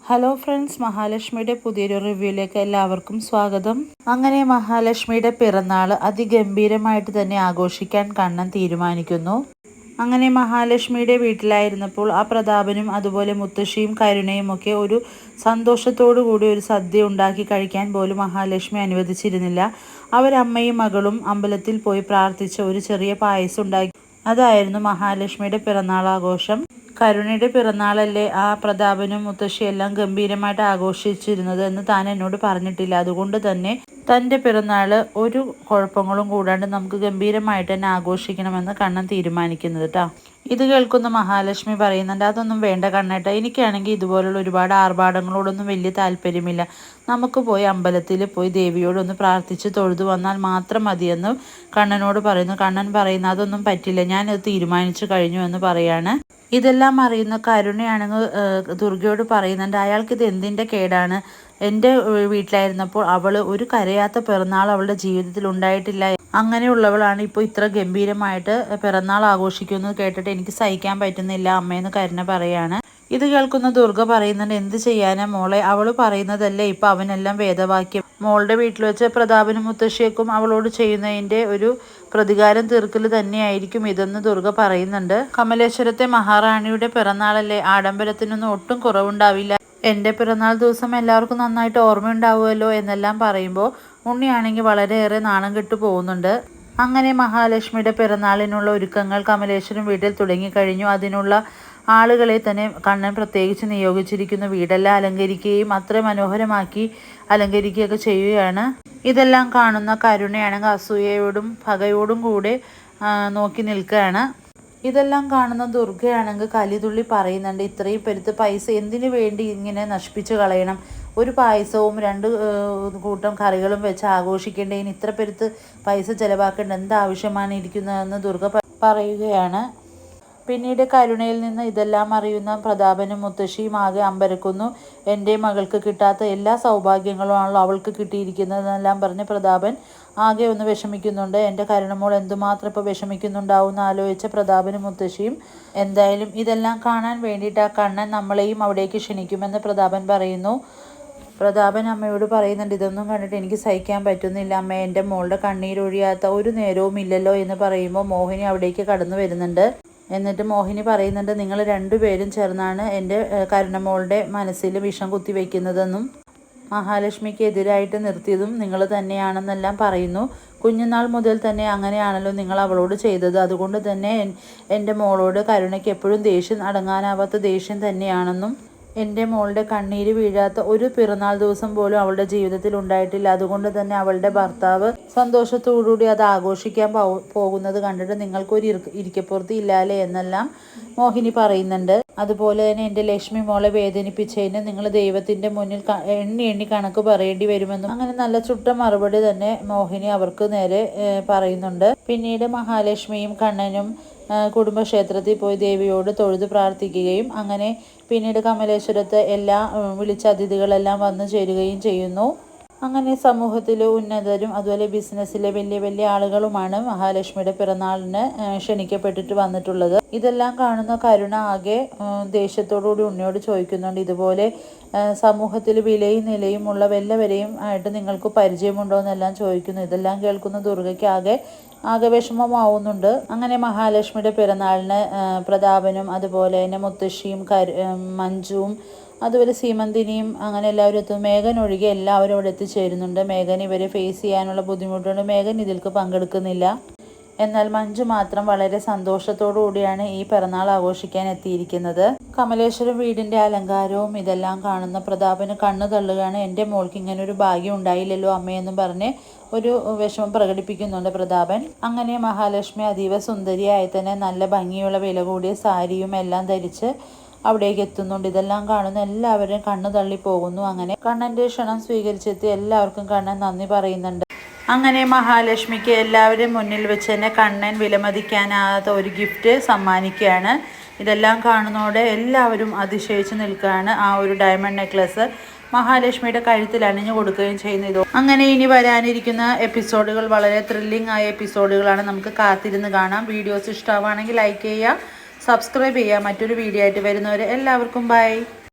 Hello friends, മഹാലക്ഷ്മിയുടെ പുതിയൊരു റിവ്യൂയിലേക്ക് എല്ലാവർക്കും സ്വാഗതം. അങ്ങനെ മഹാലക്ഷ്മിയുടെ പിറന്നാൾ അതിഗംഭീരമായിട്ട് തന്നെ ആഘോഷിക്കാൻ കണ്ണൻ തീരുമാനിക്കുന്നു. അങ്ങനെ മഹാലക്ഷ്മിയുടെ വീട്ടിലായിരുന്നപ്പോൾ ആ പ്രതാപനും അതുപോലെ മുത്തശ്ശിയും കരുണയും ഒക്കെ ഒരു സന്തോഷത്തോടു കൂടി ഒരു സദ്യ ഉണ്ടാക്കി കഴിക്കാൻ പോലും മഹാലക്ഷ്മി അനുവദിച്ചിരുന്നില്ല. അവരമ്മയും മകളും അമ്പലത്തിൽ പോയി പ്രാർത്ഥിച്ച ഒരു ചെറിയ പായസം ഉണ്ടാക്കി. അതായിരുന്നു മഹാലക്ഷ്മിയുടെ പിറന്നാൾ ആഘോഷം. കരുണയുടെ പിറന്നാളല്ലേ ആ പ്രതാപനും മുത്തശ്ശിയെല്ലാം ഗംഭീരമായിട്ട് ആഘോഷിച്ചിരുന്നത് എന്ന് താൻ എന്നോട് പറഞ്ഞിട്ടില്ല. അതുകൊണ്ട് തന്നെ തൻ്റെ പിറന്നാൾ ഒരു കുഴപ്പങ്ങളും കൂടാണ്ട് നമുക്ക് ഗംഭീരമായിട്ട് തന്നെ ആഘോഷിക്കണമെന്ന് കണ്ണൻ തീരുമാനിക്കുന്നത് കേട്ടോ. ഇത് കേൾക്കുന്ന മഹാലക്ഷ്മി പറയുന്നുണ്ട്, അതൊന്നും വേണ്ട കണ്ണേട്ട, എനിക്കാണെങ്കിൽ ഇതുപോലുള്ള ഒരുപാട് ആർഭാടങ്ങളോടൊന്നും വലിയ താല്പര്യമില്ല. നമുക്ക് പോയി അമ്പലത്തിൽ പോയി ദേവിയോടൊന്ന് പ്രാർത്ഥിച്ച് തൊഴുതു വന്നാൽ മാത്രം മതിയെന്ന് കണ്ണനോട് പറയുന്നു. കണ്ണൻ പറയുന്നു, അതൊന്നും പറ്റില്ല, ഞാനത് തീരുമാനിച്ചു കഴിഞ്ഞു എന്ന് പറയാണ്. ഇതെല്ലാം അറിയുന്ന കരുണയാണെങ്കിൽ ദുർഗയോട് പറയുന്നുണ്ട്, അയാൾക്കിത് എന്തിൻ്റെ കേടാണ്. എൻ്റെ വീട്ടിലായിരുന്നപ്പോൾ അവൾ ഒരു കരയാത്ത പിറന്നാൾ അവളുടെ ജീവിതത്തിൽ ഉണ്ടായിട്ടില്ല. അങ്ങനെയുള്ളവളാണ് ഇപ്പോൾ ഇത്ര ഗംഭീരമായിട്ട് പിറന്നാൾ ആഘോഷിക്കുന്നത് കേട്ടിട്ട് എനിക്ക് സഹിക്കാൻ പറ്റുന്നില്ല അമ്മയെന്ന് കരുണ പറയാണ്. ഇത് കേൾക്കുന്ന ദുർഗ പറയുന്നുണ്ട്, എന്ത് ചെയ്യാനാ മോളെ, അവൾ പറയുന്നതല്ലേ ഇപ്പം അവനെല്ലാം വേദവാക്യം. മോളുടെ വീട്ടിൽ വെച്ച് പ്രതാപനും മുത്തശ്ശിയേക്കും അവളോട് ചെയ്യുന്നതിൻ്റെ ഒരു പ്രതികാരം തീർക്കൽ തന്നെയായിരിക്കും ഇതെന്ന് ദുർഗ പറയുന്നുണ്ട്. കമലേശ്വരത്തെ മഹാറാണിയുടെ പിറന്നാളല്ലേ, ആഡംബരത്തിനൊന്നും ഒട്ടും കുറവുണ്ടാവില്ല. എൻ്റെ പിറന്നാൾ ദിവസം എല്ലാവർക്കും നന്നായിട്ട് ഓർമ്മയുണ്ടാവുമല്ലോ എന്നെല്ലാം പറയുമ്പോൾ ഉണ്ണിയാണെങ്കിൽ വളരെയേറെ നാണം കെട്ടു പോകുന്നുണ്ട്. അങ്ങനെ മഹാലക്ഷ്മിയുടെ പിറന്നാളിനുള്ള ഒരുക്കങ്ങൾ കമലേശ്വരം വീട്ടിൽ തുടങ്ങിക്കഴിഞ്ഞു. അതിനുള്ള ആളുകളെ തന്നെ കണ്ണൻ പ്രത്യേകിച്ച് നിയോഗിച്ചിരിക്കുന്നു. വീടെല്ലാം അലങ്കരിക്കുകയും അത്ര മനോഹരമാക്കി അലങ്കരിക്കുകയൊക്കെ ചെയ്യുകയാണ്. ഇതെല്ലാം കാണുന്ന കരുണയാണെങ്കിൽ അസൂയയോടും പകയോടും കൂടെ നോക്കി നിൽക്കുകയാണ്. ഇതെല്ലാം കാണുന്ന ദുർഗയാണെങ്കിൽ കലിതുള്ളി പറയുന്നുണ്ട്, ഇത്രയും പെരുത്ത് പൈസ എന്തിനു വേണ്ടി ഇങ്ങനെ നശിപ്പിച്ച് കളയണം. ഒരു പായസവും 2 കൂട്ടം കറികളും വെച്ച് ആഘോഷിക്കേണ്ടതിന് ഇത്ര പെരുത്ത് പൈസ ചിലവാക്കേണ്ട എന്താവശ്യമാണ് ഇരിക്കുന്നതെന്ന് ദുർഗ പറയുകയാണ്. പിന്നീട് കരുണയിൽ നിന്ന് ഇതെല്ലാം അറിയുന്ന പ്രതാപനും മുത്തശ്ശിയും ആകെ അമ്പരക്കുന്നു. എൻ്റെ മകൾക്ക് കിട്ടാത്ത എല്ലാ സൗഭാഗ്യങ്ങളുമാണല്ലോ അവൾക്ക് കിട്ടിയിരിക്കുന്നതെന്നെല്ലാം പറഞ്ഞ് പ്രതാപൻ ആകെ ഒന്ന് വിഷമിക്കുന്നുണ്ട്. എൻ്റെ കരുണമോൾ എന്തുമാത്രം ഇപ്പോൾ വിഷമിക്കുന്നുണ്ടാവും എന്ന് ആലോചിച്ച പ്രതാപനും മുത്തശ്ശിയും എന്തായാലും ഇതെല്ലാം കാണാൻ വേണ്ടിയിട്ട് ആ കണ്ണൻ നമ്മളെയും അവിടേക്ക് ക്ഷണിക്കുമെന്ന് പ്രതാപൻ പറയുന്നു. പ്രതാപൻ അമ്മയോട് പറയുന്നുണ്ട്, ഇതൊന്നും കണ്ടിട്ട് എനിക്ക് സഹിക്കാൻ പറ്റുന്നില്ല അമ്മ, എൻ്റെ മോളുടെ കണ്ണീരൊഴിയാത്ത ഒരു നേരവും ഇല്ലല്ലോ എന്ന് പറയുമ്പോൾ മോഹിനി അവിടേക്ക് കടന്നു വരുന്നുണ്ട്. എന്നിട്ട് മോഹിനി പറയുന്നുണ്ട്, നിങ്ങൾ രണ്ടുപേരും ചേർന്നാണ് എൻ്റെ കരുണമോളുടെ മനസ്സിൽ വിഷം കുത്തിവെക്കുന്നതെന്നും മഹാലക്ഷ്മിക്ക് എതിരായിട്ട് നിർത്തിയതും നിങ്ങൾ തന്നെയാണെന്നെല്ലാം പറയുന്നു. കുഞ്ഞുനാൾ മുതൽ തന്നെ അങ്ങനെയാണല്ലോ നിങ്ങൾ അവളോട് ചെയ്തത്. അതുകൊണ്ട് തന്നെ എൻ്റെ മോളോട് കരുണയ്ക്ക് എപ്പോഴും ദേഷ്യം, അടങ്ങാനാവാത്ത ദേഷ്യം തന്നെയാണെന്നും എൻ്റെ മോളുടെ കണ്ണീര് വീഴാത്ത ഒരു പിറന്നാൾ ദിവസം പോലും അവളുടെ ജീവിതത്തിൽ ഉണ്ടായിട്ടില്ല. അതുകൊണ്ട് തന്നെ അവളുടെ ഭർത്താവ് സന്തോഷത്തോടുകൂടി അത് ആഘോഷിക്കാൻ പോകുന്നത് കണ്ടിട്ട് നിങ്ങൾക്കൊരു ഇരിക്കപ്പുറത്ത് ഇല്ലാലേ എന്നെല്ലാം മോഹിനി പറയുന്നുണ്ട്. അതുപോലെ തന്നെ എൻ്റെ ലക്ഷ്മി മോളെ വേദനിപ്പിച്ചതിന് നിങ്ങൾ ദൈവത്തിൻ്റെ മുന്നിൽ എണ്ണി എണ്ണി കണക്ക് പറയേണ്ടി വരുമെന്നും അങ്ങനെ നല്ല ചുട്ട മറുപടി തന്നെ മോഹിനി അവർക്ക് നേരെ പറയുന്നുണ്ട്. പിന്നീട് മഹാലക്ഷ്മിയും കണ്ണനും കുടുംബക്ഷേത്രത്തിൽ പോയി ദേവിയോട് തൊഴുത് പ്രാർത്ഥിക്കുകയും അങ്ങനെ പിന്നീട് കമലേശ്വരത്ത് എല്ലാ വിളിച്ച അതിഥികളെല്ലാം വന്നു ചേരുകയും ചെയ്യുന്നു. അങ്ങനെ സമൂഹത്തിലെ ഉന്നതരും അതുപോലെ ബിസിനസ്സിലെ വലിയ വലിയ ആളുകളുമാണ് മഹാലക്ഷ്മിയുടെ പിറന്നാളിന് ക്ഷണിക്കപ്പെട്ടിട്ട് വന്നിട്ടുള്ളത്. ഇതെല്ലാം കാണുന്ന കരുണ ആകെ ദേഷ്യത്തോടുകൂടി ഉണ്ണിയോട് ചോദിക്കുന്നുണ്ട്, ഇതുപോലെ സമൂഹത്തിൽ വിലയും നിലയും ഉള്ള വല്ലവരെയും ആയിട്ട് നിങ്ങൾക്ക് പരിചയമുണ്ടോ എന്നെല്ലാം ചോദിക്കുന്നു. ഇതെല്ലാം കേൾക്കുന്ന ദുർഗയ്ക്ക് ആകെ വിഷമമാവുന്നുണ്ട്. അങ്ങനെ മഹാലക്ഷ്മിയുടെ പിറന്നാളിന് പ്രതാപനും അതുപോലെ തന്നെ മുത്തശ്ശിയും മഞ്ജുവും അതുപോലെ സീമന്തിനിയും അങ്ങനെ എല്ലാവരും എത്തും. മേഘൻ ഒഴികെ എല്ലാവരും അവിടെ എത്തിച്ചേരുന്നുണ്ട്. മേഘൻ ഇവരെ ഫേസ് ചെയ്യാനുള്ള ബുദ്ധിമുട്ടുണ്ട്. മേഘൻ ഇതിൽക്ക് പങ്കെടുക്കുന്നില്ല. എന്നാൽ മഞ്ജു മാത്രം വളരെ സന്തോഷത്തോടു കൂടിയാണ് ഈ പിറന്നാൾ ആഘോഷിക്കാൻ എത്തിയിരിക്കുന്നത്. കമലേശ്വരം വീടിൻ്റെ അലങ്കാരവും ഇതെല്ലാം കാണുന്ന പ്രതാപന് കണ്ണു തള്ളുകയാണ്. എൻ്റെ മോൾക്ക് ഇങ്ങനെ ഒരു ഭാഗ്യം ഉണ്ടായില്ലല്ലോ അമ്മയെന്നും പറഞ്ഞ് ഒരു വിഷമം പ്രകടിപ്പിക്കുന്നുണ്ട് പ്രതാപൻ. അങ്ങനെ മഹാലക്ഷ്മി അതീവ സുന്ദരിയായി തന്നെ നല്ല ഭംഗിയുള്ള വില കൂടിയ സാരിയും എല്ലാം ധരിച്ച് അവിടേക്ക് എത്തുന്നുണ്ട്. ഇതെല്ലാം കാണുന്ന എല്ലാവരും കണ്ണു തള്ളി പോകുന്നു. അങ്ങനെ കണ്ണൻ്റെ ക്ഷണം സ്വീകരിച്ചെത്തി എല്ലാവർക്കും കണ്ണൻ നന്ദി പറയുന്നുണ്ട്. അങ്ങനെ മഹാലക്ഷ്മിക്ക് എല്ലാവരും മുന്നിൽ വെച്ച് തന്നെ കണ്ണൻ വിലമതിക്കാനാകാത്ത ഒരു ഗിഫ്റ്റ് സമ്മാനിക്കുകയാണ്. ഇതെല്ലാം കാണുന്നതോടെ എല്ലാവരും അതിശയിച്ച് നിൽക്കുകയാണ്. ആ ഒരു ഡയമണ്ട് നെക്ലസ് മഹാലക്ഷ്മിയുടെ കഴുത്തിൽ അണിഞ്ഞു കൊടുക്കുകയും ചെയ്യുന്നു. അങ്ങനെ ഇനി വരാനിരിക്കുന്ന എപ്പിസോഡുകൾ വളരെ ത്രില്ലിംഗ് ആയ എപ്പിസോഡുകളാണ്. നമുക്ക് കാത്തിരുന്ന് കാണാം. വീഡിയോസ് ഇഷ്ടമാണെങ്കിൽ ലൈക്ക് ചെയ്യുക, സബ്സ്ക്രൈബ് ചെയ്യുക. മറ്റൊരു വീഡിയോ ആയിട്ട് വരുന്നവരെ എല്ലാവർക്കും ബൈ.